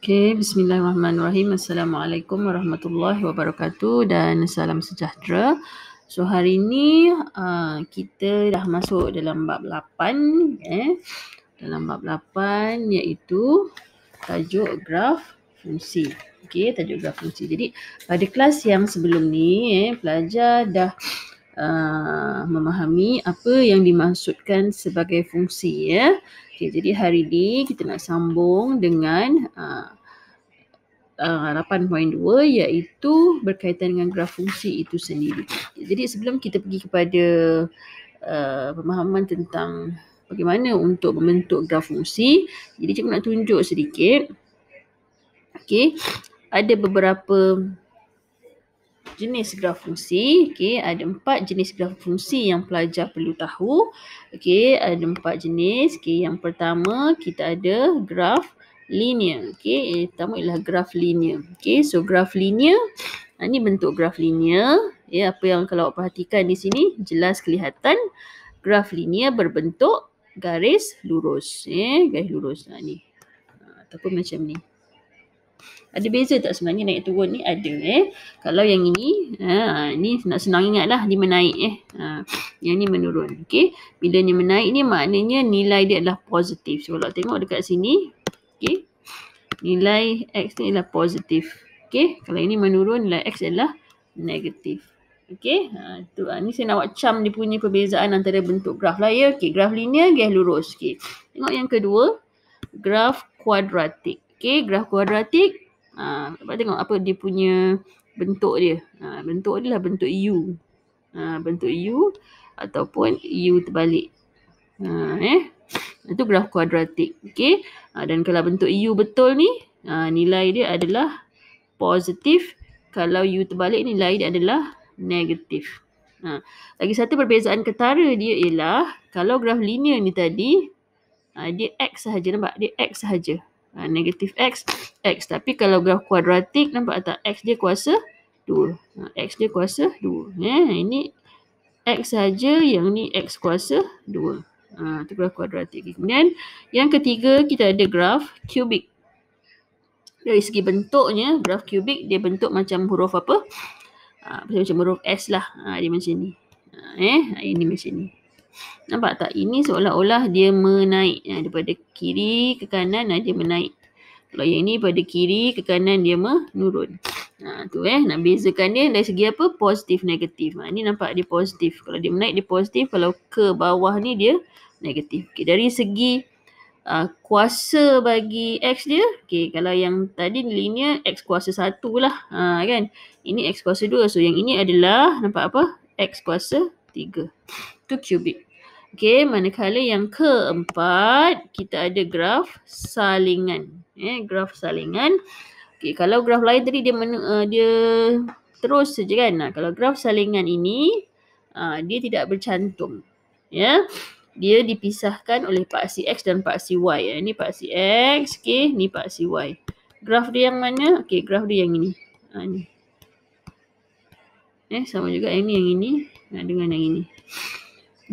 Okay, bismillahirrahmanirrahim. Assalamualaikum warahmatullahi wabarakatuh dan salam sejahtera. So hari ni kita dah masuk dalam bab 8 dalam bab 8 iaitu tajuk graf fungsi. Okey, tajuk graf fungsi. Jadi pada kelas yang sebelum ni pelajar dah memahami apa yang dimaksudkan sebagai fungsi Okay, jadi hari ni kita nak sambung dengan 8.2 iaitu berkaitan dengan graf fungsi itu sendiri. Jadi sebelum kita pergi kepada pemahaman tentang bagaimana untuk membentuk graf fungsi, jadi cikgu nak tunjuk sedikit. Okey, ada beberapa jenis graf fungsi. Okey, ada 4 jenis graf fungsi yang pelajar perlu tahu. Okey, ada 4 jenis. Okey, yang pertama kita ada graf linear. Okey, pertama ialah graf linear. Okey, so graf linear, ini bentuk graf linear. Ya, apa yang kalau perhatikan di sini jelas kelihatan graf linear berbentuk garis lurus. Garis lurus. Ni. Ataupun macam ni. Ada beza tak sebenarnya naik turun ni? Ada Kalau yang ini, ni nak senang ingat lah, dia menaik yang ni menurun. Okey, bila ni menaik ni maknanya nilai dia adalah positif. So kalau tengok dekat sini, okey, nilai X ni adalah positif. Okey, kalau ini menurun nilai X adalah negatif. Okey, ni saya nak buat cam dia punya perbezaan antara bentuk graf lah ya. Okey, graf linear, garis lurus. Okey, tengok yang kedua, graf kuadratik. Okey, graf kuadratik. Dapat tengok apa dia punya bentuk dia. Bentuk dia lah bentuk U. Bentuk U ataupun U terbalik. Itu graf kuadratik. Okey. Dan kalau bentuk U betul ni, nilai dia adalah positif. Kalau U terbalik nilai dia adalah negatif. Lagi satu perbezaan ketara dia ialah kalau graf linear ni tadi, dia X sahaja, nampak? Dia X sahaja. Negatif X, X. Tapi kalau graf kuadratik, nampak tak? X dia kuasa 2. X dia kuasa 2. Ini X sahaja, yang ni X kuasa 2. Itu graf kuadratik. Kemudian, yang ketiga, kita ada graf kubik. Dari segi bentuknya, graf kubik, dia bentuk macam huruf apa? Macam huruf S lah. Dia macam ni. Ini macam ni. Nampak tak? Ini seolah-olah dia menaik. Daripada kiri ke kanan dia menaik. Kalau yang ini pada kiri ke kanan dia menurun. Tu nak bezakan dia dari segi apa? Positif, negatif. Ini nampak dia positif. Kalau dia menaik dia positif. Kalau ke bawah ni dia negatif. Okay, dari segi kuasa bagi X dia. Okay, kalau yang tadi linear X kuasa 1 lah. Kan? Ini X kuasa 2. So yang ini adalah nampak apa? X kuasa 3. Itu kubik. Okey, manakala yang keempat, kita ada graf salingan. Graf salingan. Okey, kalau graf lain tadi dia terus saja kan. Kalau graf salingan ini, dia tidak bercantum. Ya. Dia dipisahkan oleh paksi X dan paksi Y. Ini paksi X, okey, ni paksi Y. Graf dia yang mana? Okey, graf dia yang ini. Ni. Sama juga yang ini dengan yang ini.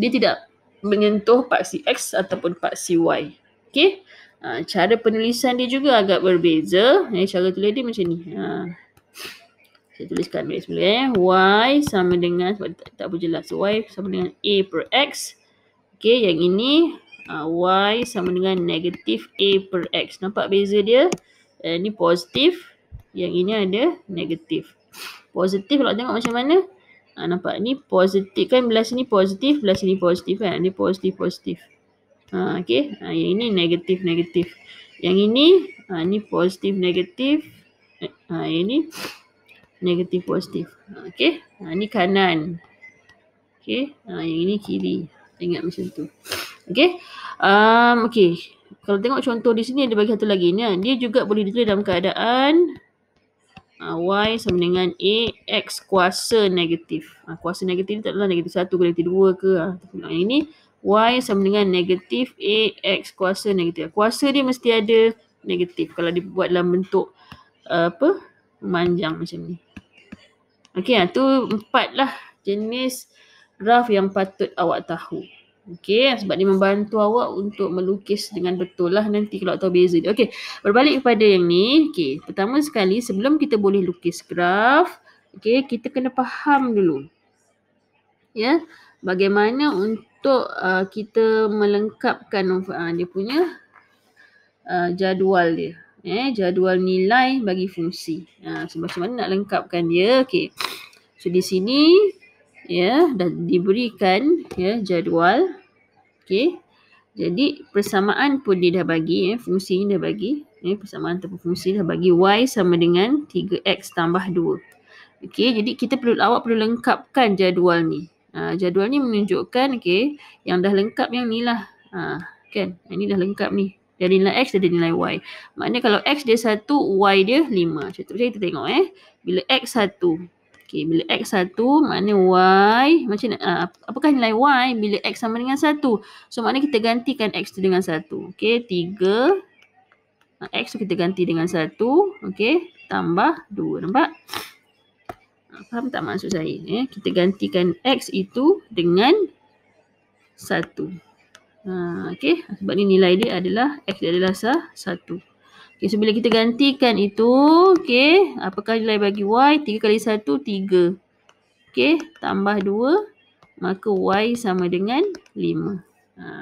Dia tidak menyentuh paksi X ataupun paksi Y. Okey. Cara penulisan dia juga agak berbeza. Cara tulis dia macam ni. Saya tuliskan balik semula. Y sama dengan, sebab tak berjelas. Y sama dengan A per X. Okey, yang ini Y sama dengan negatif A per X. Nampak beza dia? Ini positif. Yang ini ada negatif. Positif kalau tengok macam mana? Nampak ni positif kan, belah sini positif, belah sini positif kan. Dia positif. Okey. Yang ini negatif. Yang ini ni positif negatif. Yang ini negatif positif. Okey. Ni kanan. Okey. Yang ini kiri. Ingat macam tu. Okey. Okey. Kalau tengok contoh di sini ada bagi satu lagi ni. Dia juga boleh ditulis dalam keadaan Y sama dengan A X kuasa negatif. Kuasa negatif ni tak adalah negatif 1 ke negatif 2 ke. Yang ini Y sama dengan negatif A X kuasa negatif. Kuasa dia mesti ada negatif. Kalau dibuat dalam bentuk memanjang macam ni. Okey, tu 4 lah jenis graf yang patut awak tahu. Okey, sebab dia membantu awak untuk melukis dengan betul lah nanti kalau tahu beza dia. Okey, berbalik kepada yang ni. Okey, pertama sekali sebelum kita boleh lukis graf, okey, kita kena faham dulu. Ya, bagaimana untuk kita melengkapkan dia punya jadual dia. Jadual nilai bagi fungsi. So macam mana nak lengkapkan dia? Okey. So di sini dah diberikan jadual. Okey. Jadi persamaan pun dia dah bagi, fungsi ni dah bagi. Persamaan ataupun fungsi dah bagi y sama dengan 3x tambah 2. Okey, jadi awak perlu lengkapkan jadual ni. Jadual ni menunjukkan yang dah lengkap yang ni lah. Kan? Yang ni dah lengkap ni. Dari nilai x dan nilai y. Maknanya kalau x dia 1, y dia 5. Macam kita tengok Bila x 1. Okey, bila x 1, maknanya y, apakah nilai y bila x sama dengan 1? So, maknanya kita gantikan x tu dengan 1. Okey, 3. X tu kita ganti dengan 1. Okey, tambah 2. Nampak? Faham tak maksud saya? Kita gantikan x itu dengan 1. Okey, sebab ni nilai dia adalah, x dia adalah 1. Okey, so bila kita gantikan itu, okey, apakah nilai bagi y? 3 kali 1, 3. Okey, tambah 2, maka y sama dengan 5.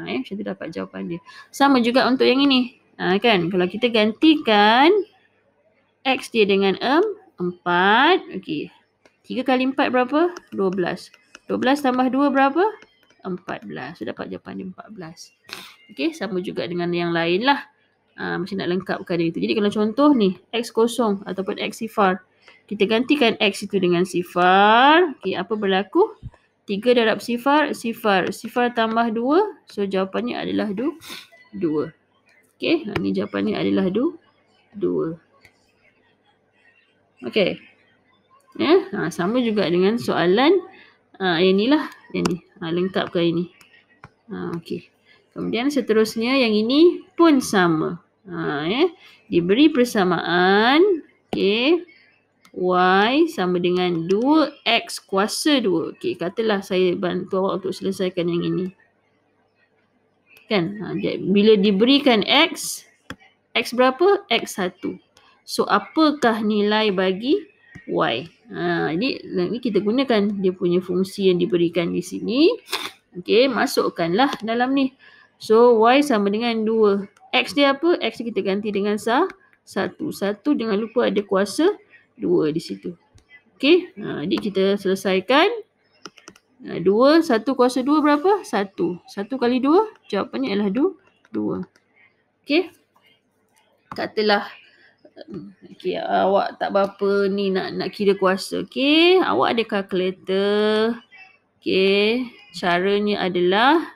Macam tu dapat jawapan dia. Sama juga untuk yang ini. Kan, kalau kita gantikan x dia dengan 4, okey. 3 kali 4 berapa? 12. 12 tambah 2 berapa? 14. So, dapat jawapan dia 14. Okey, sama juga dengan yang lain lah. Macam nak lengkapkan dia itu. Jadi, kalau contoh ni, x kosong ataupun x sifar. Kita gantikan x itu dengan sifar. Okey, apa berlaku? 3 darab sifar, sifar. Sifar tambah 2. So, jawapannya adalah 2. Okey, ni jawapannya adalah 2. Okey. Sama juga dengan soalan yang ni lah. Yang ni. Lengkapkan ini. Okey. Kemudian seterusnya yang ini pun sama. Diberi persamaan. Okey. Y sama dengan 2x kuasa 2. Okey, katalah saya bantu awak untuk selesaikan yang ini. Kan? Bila diberikan x berapa? X 1. So, apakah nilai bagi y? Jadi, ni kita gunakan dia punya fungsi yang diberikan di sini. Okey, masukkanlah dalam ni. So, y sama dengan 2. X dia apa? X kita ganti dengan 1. 1 jangan lupa ada kuasa 2 di situ. Okey, jadi kita selesaikan. 2, 1 kuasa 2 berapa? 1. 1 kali 2, jawapannya adalah 2. Okey. Katalah, awak tak berapa ni nak kira kuasa. Okey, awak ada kalkulator. Okey, caranya adalah,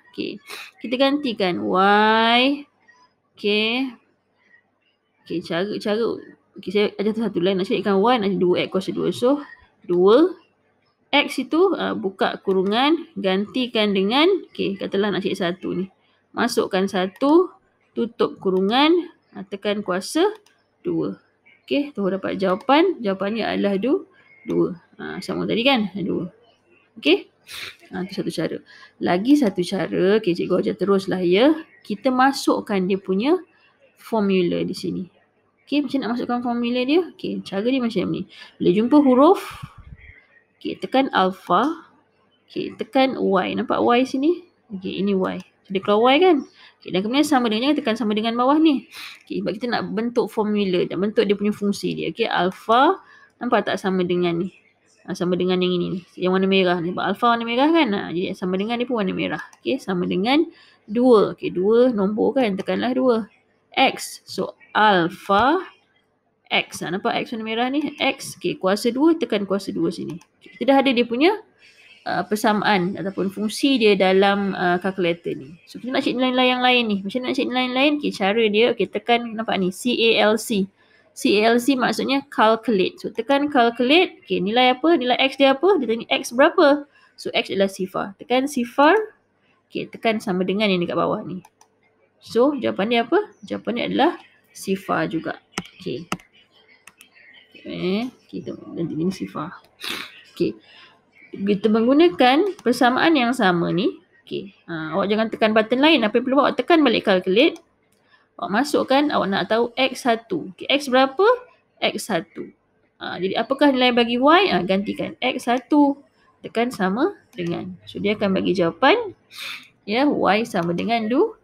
kita gantikan y. Okey, cara, saya ajar satu lain. Nak carikan y, nak 2x kuasa 2. So, 2x itu buka kurungan, gantikan dengan, katalah nak cari 1 ni. Masukkan 1, tutup kurungan, tekan kuasa 2. Okey, tu dapat jawapan. Jawapannya adalah 2. Sama tadi kan? 2. Okey. Itu satu cara. Lagi satu cara, cikgu ajar teruslah ya. Kita masukkan dia punya formula di sini. Okey, macam nak masukkan formula dia? Okey, cara dia macam ni. Bila jumpa huruf, tekan alpha. Tekan y. Nampak y sini? Ini y. Jadi kalau y kan? Dan kemudian sama dengan, tekan sama dengan bawah ni. Sebab kita nak bentuk formula, nak bentuk dia punya fungsi dia. Alpha, nampak tak sama dengan ni? Sama dengan yang ini ni. Yang warna merah ni. Sebab alpha warna merah kan? Jadi sama dengan dia pun warna merah. Sama dengan 2. 2 nombor kan? Tekanlah 2. X. So, alpha X. Nampak X warna merah ni? X. Kuasa 2, tekan kuasa 2 sini. Kita dah ada dia punya persamaan ataupun fungsi dia dalam kalkulator ni. So, kita nak cek nilai-nilai yang lain ni. Macam nak cek nilai yang lain? Cara dia, tekan, nampak ni, CALC. CALC maksudnya calculate. So, tekan calculate. Nilai apa? Nilai X dia apa? Dia tanya X berapa? So, X adalah sifar. Tekan sifar. Tekan sama dengan yang dekat bawah ni. So, jawapan dia apa? Jawapan dia adalah sifar juga. Kita nanti ini sifar. Kita menggunakan persamaan yang sama ni. Okey. Awak jangan tekan button lain. Apa yang perlu awak tekan balik calculate. Awak masukkan, awak nak tahu X1. Okay, X berapa? X1. Jadi apakah nilai bagi Y? Gantikan X1. Tekan sama dengan. So dia akan bagi jawapan. Ya, Y sama dengan 2.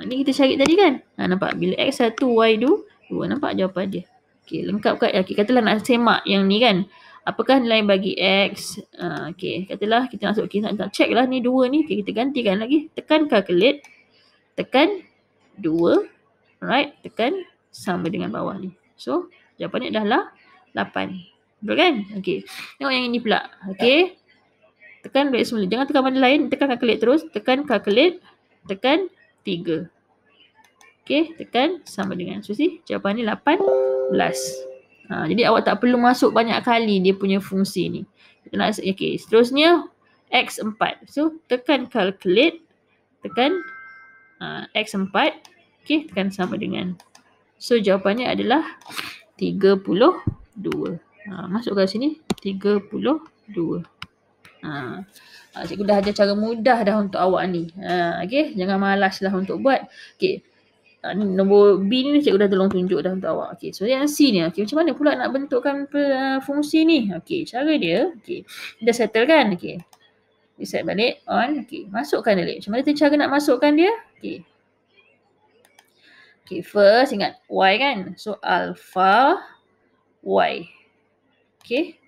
Ni kita cari tadi kan? Nampak? Bila X1, Y 2. Nampak jawapan dia? Okay, lengkapkan. Okay, katalah nak semak yang ni kan. Apakah nilai bagi X? Okay, katalah kita masuk. Kita nak check lah ni 2 ni. Okay, kita gantikan lagi. Tekan calculate. Tekan 2. Alright. Tekan sama dengan bawah ni. So, jawapannya adalah 8. Betul kan? Okay. Tengok yang ini pula. Okay. Tekan balik semula. Jangan tekan benda lain. Tekan calculate terus. Tekan calculate. Tekan 3. Okay, tekan sama dengan. So, see, jawapan ni 18. Jadi awak tak perlu masuk banyak kali dia punya fungsi ni. Kita nak, okay, seterusnya X4. So, tekan calculate. Tekan X4. Okay, tekan sama dengan. So, jawapannya adalah 32. Masukkan sini. 32. Cikgu dah ajar cara mudah dah untuk awak ni. Okay, jangan malas lah untuk buat. Okay. Ni nombor B ni cikgu dah tolong tunjuk dah untuk awak. Okay, so yang C ni. Okay, macam mana pula nak bentukkan fungsi ni? Okay, cara dia. Okay, dah settle kan? Okay. Reset balik. On. Okay, masukkan balik. Macam mana tu cara nak masukkan dia? Okay. Okay, first ingat Y kan? So, alpha Y. Okay.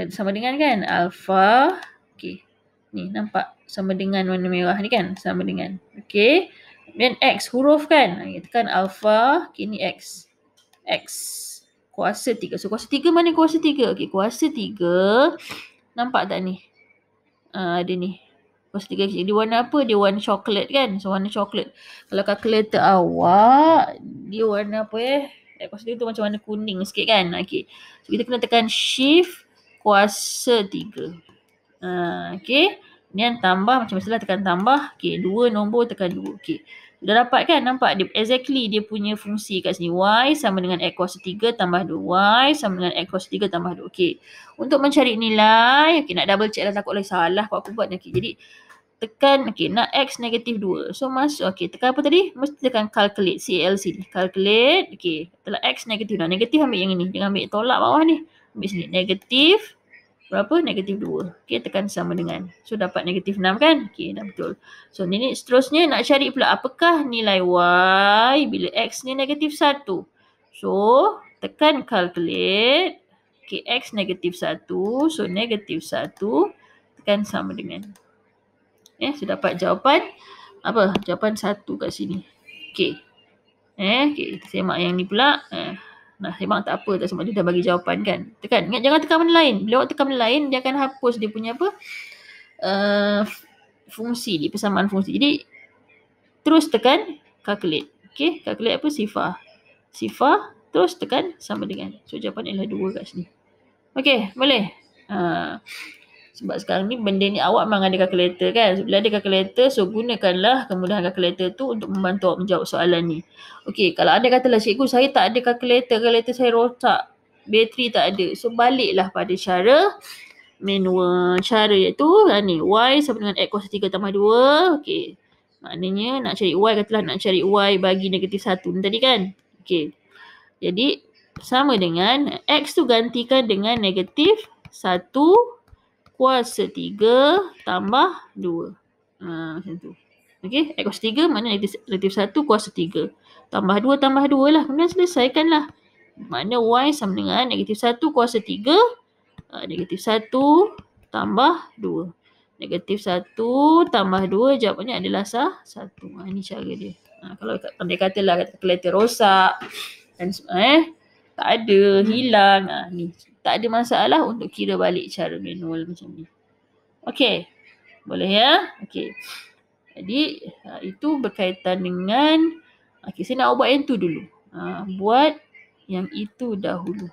Sama dengan kan? Alpha. Okay. Ni nampak sama dengan warna merah ni kan? Sama dengan. Okay. Dan X huruf kan? Tekan alpha. Okay, ni X. X. Kuasa 3. So, kuasa 3 mana kuasa 3? Okay, kuasa 3. Nampak tak ni? Ada ni. Kuasa 3. Dia warna apa? Dia warna coklat kan? So, warna coklat. Kalau kalkulator awak, dia warna apa kuasa 3 tu macam warna kuning sikit kan? Okay. So, kita kena tekan shift kuasa 3. Okay. Kemudian tambah macam biasalah tekan tambah. Okay. 2 nombor tekan 2. Okay. Dah dapat kan? Nampak dia exactly dia punya fungsi kat sini. Y sama dengan X kuasa 3 tambah 2. Y sama dengan X kuasa 3 tambah 2. Okay. Untuk mencari nilai. Okay. Nak double check lah. Takut lagi salah kalau aku buat. Okay. Jadi tekan. Okay. Nak X negatif 2. So masuk. Okay. Tekan apa tadi? Mesti tekan calculate. CLC ni. Calculate. Okay. Telah X negatif 2. Negatif ambil yang ini. Jangan ambil tolak bawah ni. Ambil sini. Negatif. Berapa? Negatif 2. Okay, tekan sama dengan. So, dapat negatif 6 kan? Okay, dah betul. So, ni seterusnya nak cari pula apakah nilai Y bila X ni negatif 1. So, tekan calculate. Okay, X negatif 1. So, negatif 1. Tekan sama dengan. So, dapat jawapan. Apa? Jawapan 1 kat sini. Okay. Okay, kita semak yang ni pula. Nah, semak tak apa, tak semak dia dah bagi jawapan kan. Tekan. Ingat jangan tekan benda lain. Bila awak tekan benda lain, dia akan hapus dia punya apa? Fungsi ni, persamaan fungsi. Jadi, terus tekan calculate. Okay, calculate apa? Sifar. Sifar, terus tekan sama dengan. So, jawapan ialah 2 kat sini. Okay, boleh? Sebab sekarang ni benda ni awak memang ada kalkulator kan. Bila ada kalkulator, so gunakanlah kemudahan kalkulator tu untuk membantu awak menjawab soalan ni. Okey, kalau anda katalah cikgu saya tak ada kalkulator saya rosak, bateri tak ada. So baliklah pada cara manual. Cara iaitu ni, Y sama dengan X kuasa 3 tambah 2. Okey. Maknanya nak cari Y, katalah nak cari Y bagi negatif 1 ni tadi kan. Okey. Jadi sama dengan X tu gantikan dengan negatif 1 kuasa 3 tambah 2. Macam tu. Okey, X kuasa 3 mana negatif 1 kuasa 3. Tambah 2 lah. Kemudian selesaikanlah. Makna Y sama dengan negatif 1 kuasa 3. Negatif 1 tambah 2. Negatif 1 tambah 2 jawapannya adalah 1. Ini cara dia. Kalau dia katalah kalkulator rosak dan tak ada, hilang. Ni tak ada masalah untuk kira balik cara manual macam ni. Okey. Boleh ya? Okey. Jadi, itu berkaitan dengan... Okey, saya nak buat yang tu dulu. Buat yang itu dahulu.